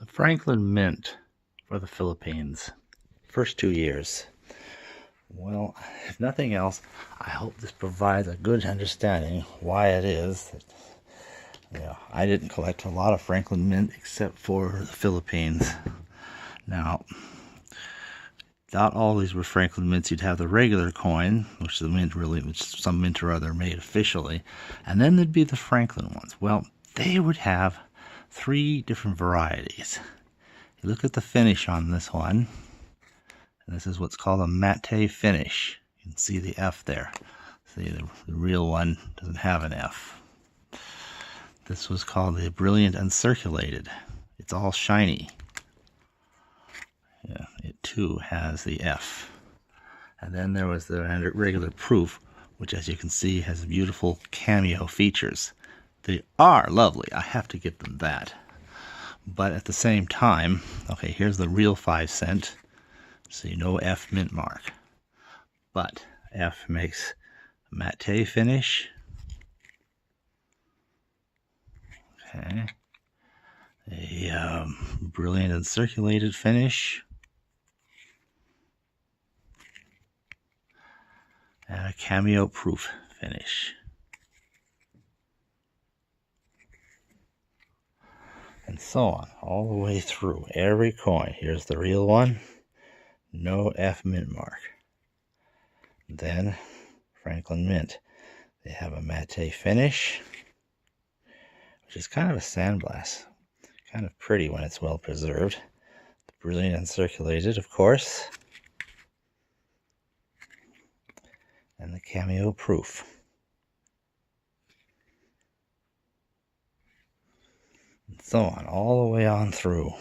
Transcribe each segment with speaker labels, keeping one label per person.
Speaker 1: The Franklin Mint for the Philippines. First 2 years. Well, if nothing else, I hope this provides a good understanding why it is that I didn't collect a lot of Franklin Mint except for the Philippines. Now, not always were Franklin Mints. You'd have the regular coin, which some mint or other made officially, and then there'd be the Franklin ones. Well, they would have 3 different varieties. You look at the finish on this one, and this is what's called a matte finish. You can see the F there. See, the real one doesn't have an F. This was called the brilliant uncirculated. It's all shiny. Yeah, it too has the F. And then there was the regular proof, which, as you can see, has beautiful cameo features. They are lovely. I have to give them that. But at the same time, okay, here's the real 5 cent. See, no F mint mark. But F makes matte finish. Okay. A brilliant uncirculated finish. And a cameo proof finish. And so on, all the way through every coin. Here's the real one, no F mint mark. Then Franklin Mint, they have a matte finish, which is kind of a sandblast, kind of pretty when it's well preserved. The brilliant uncirculated, of course, and the cameo proof. And so on, all the way on through.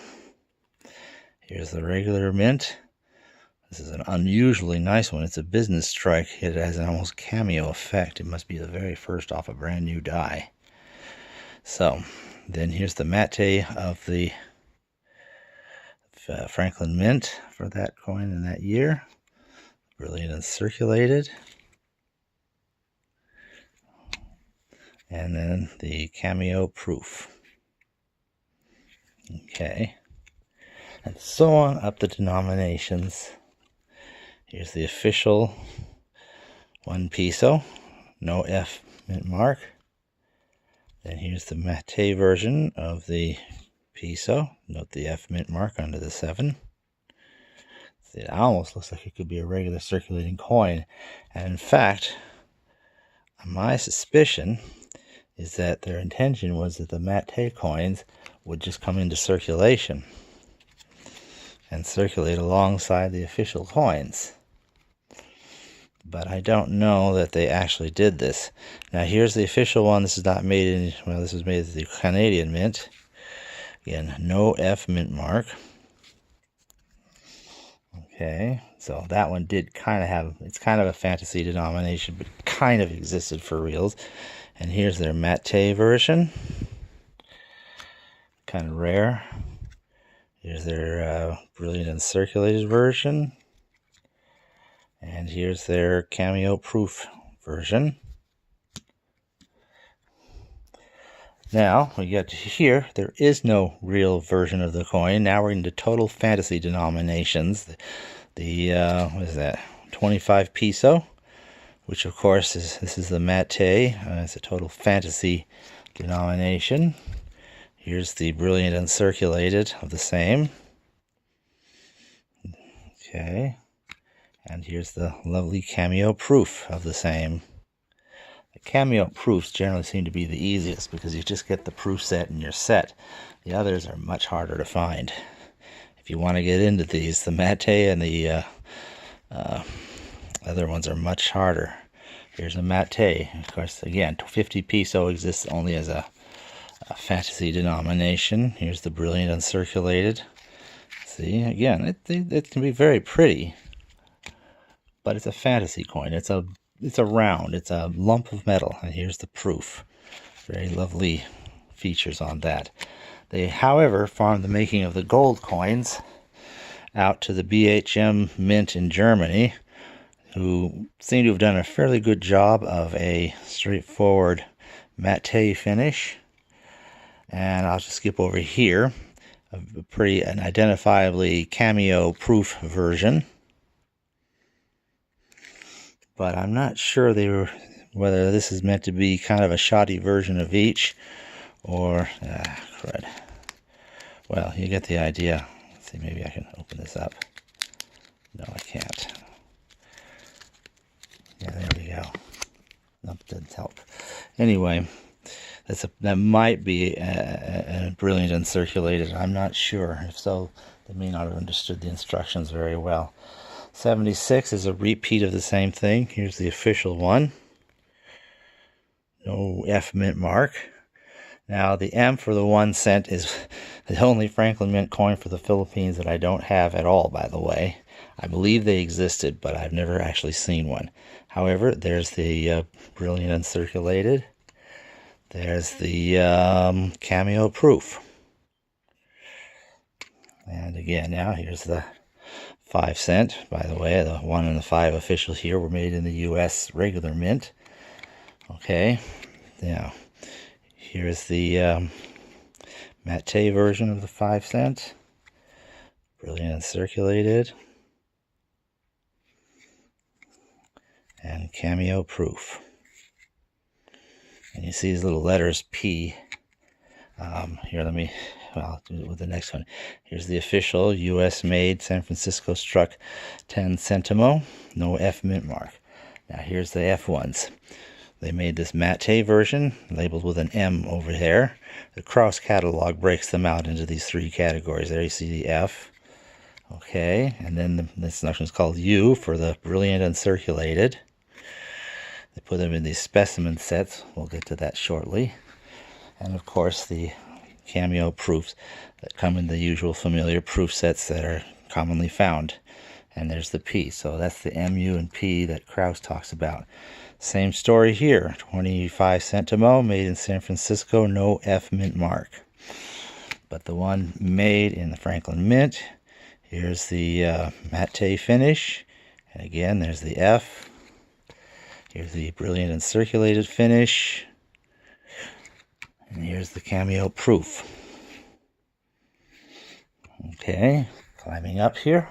Speaker 1: Here's the regular mint. This is an unusually nice one. It's a business strike. It has an almost cameo effect. It must be the very first off a brand new die. So, then here's the matte of the Franklin Mint for that coin in that year. Brilliant uncirculated. And then the cameo proof. Okay, and so on up the denominations. Here's the official 1 peso, no F mint mark. Then here's the matte version of the peso. Note the F mint mark under the 7. See, it almost looks like it could be a regular circulating coin. And in fact, my suspicion is that their intention was that the matte coins would just come into circulation and circulate alongside the official coins. But I don't know that they actually did this. Now here's the official one. This is not made in, well, this was made at the Canadian Mint. Again, no F mint mark. Okay, so that one did kind of have, it's kind of a fantasy denomination, but kind of existed for reals. And here's their matte version. Kind of rare. Here's their brilliant uncirculated version. And here's their cameo proof version. Now, we get to here, there is no real version of the coin. Now we're into total fantasy denominations. The what is that? 25 peso, which of course this is the matte. It's a total fantasy denomination. Here's the brilliant uncirculated of the same. Okay. And here's the lovely cameo proof of the same. The cameo proofs generally seem to be the easiest because you just get the proof set and you're set. The others are much harder to find. If you want to get into these, the matte and the other ones are much harder. Here's a matte. Of course, again, 50 peso exists only as a fantasy denomination. Here's the brilliant uncirculated. See, again, it can be very pretty, but it's a fantasy coin. It's a round. It's a lump of metal, and here's the proof. Very lovely features on that. They, however, farmed the making of the gold coins out to the BHM Mint in Germany, who seem to have done a fairly good job of a straightforward matte finish. And I'll just skip over here. an identifiably cameo-proof version. But I'm not sure whether this is meant to be kind of a shoddy version of each, or crud. Well, you get the idea. Let's see, maybe I can open this up. No, I can't. Yeah, there we go. That didn't help. Anyway, that might be a brilliant uncirculated. I'm not sure. If so, they may not have understood the instructions very well. 76 is a repeat of the same thing. Here's the official one. No F mint mark. Now, the M for the 1 cent is the only Franklin Mint coin for the Philippines that I don't have at all, by the way. I believe they existed, but I've never actually seen one. However, there's the brilliant uncirculated. There's the cameo proof. And again, now here's the 5 cent. By the way, the 1 and the 5 official here were made in the U.S. regular mint. Okay, now here's the matte version of the 5 cent. Brilliant uncirculated. And cameo proof. And you see these little letters P. Here, I'll do it with the next one. Here's the official U.S. made San Francisco struck 10 centimo. No F mint mark. Now here's the F ones. They made this matte version labeled with an M over there. The cross catalog breaks them out into these 3 categories. There you see the F. Okay, and then this next one's called U for the brilliant uncirculated. They put them in these specimen sets. We'll get to that shortly. And of course the cameo proofs that come in the usual familiar proof sets that are commonly found. And there's the P. So that's the MU and P that Krauss talks about. Same story here. 25 centimo, made in San Francisco, no F mint mark. But the one made in the Franklin Mint, here's the matte finish. And again, there's the F. Here's the brilliant uncirculated finish. And here's the cameo proof. Okay, climbing up here.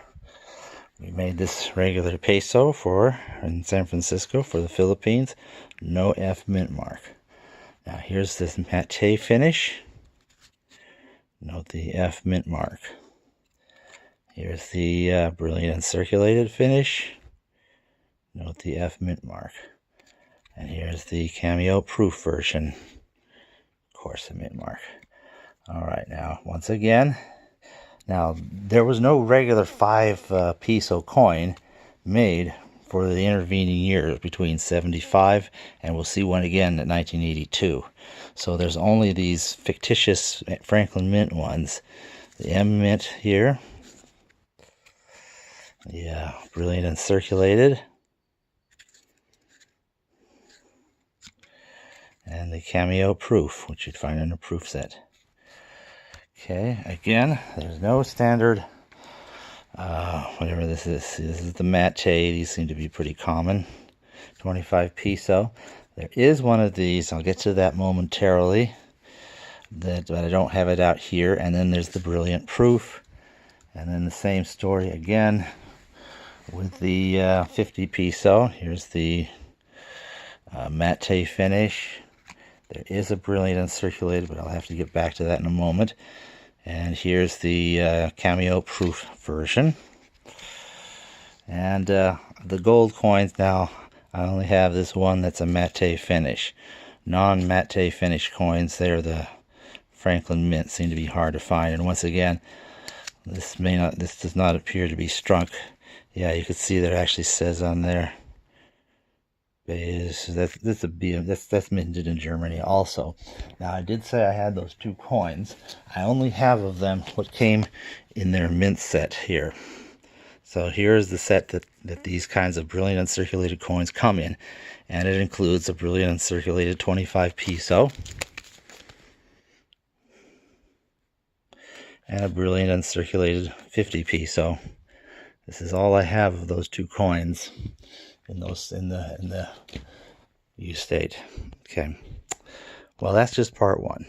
Speaker 1: We made this regular peso in San Francisco for the Philippines. No F mint mark. Now here's this matte finish. Note the F mint mark. Here's the brilliant uncirculated finish. Note the F mint mark. And here's the cameo proof version. Of course, the mint mark. All right, now once again. Now, there was no regular 5 peso coin made for the intervening years between 75 and we'll see one again in 1982. So there's only these fictitious Franklin Mint ones. The M Mint here. Yeah, brilliant uncirculated. And the cameo proof, which you'd find in a proof set. Okay, again, there's no standard, whatever this is. This is the matte. These seem to be pretty common. 25 peso. There is one of these. I'll get to that momentarily. But I don't have it out here. And then there's the brilliant proof. And then the same story again with the 50 peso. Here's the matte finish. There is a brilliant uncirculated, but I'll have to get back to that in a moment. And here's the cameo proof version. And the gold coins now, I only have this one that's a matte finish. Non-matte finish coins, they're the Franklin Mint, seem to be hard to find. And once again, this does not appear to be strunk. Yeah, you can see that it actually says on there. That's minted in Germany also. Now I did say I had those 2 coins. I only have of them what came in their mint set here. So here's the set that these kinds of brilliant uncirculated coins come in, and it includes a brilliant uncirculated 25 peso and a brilliant uncirculated 50 peso. This is all I have of those 2 coins in the U state. Okay, well, that's just part 1.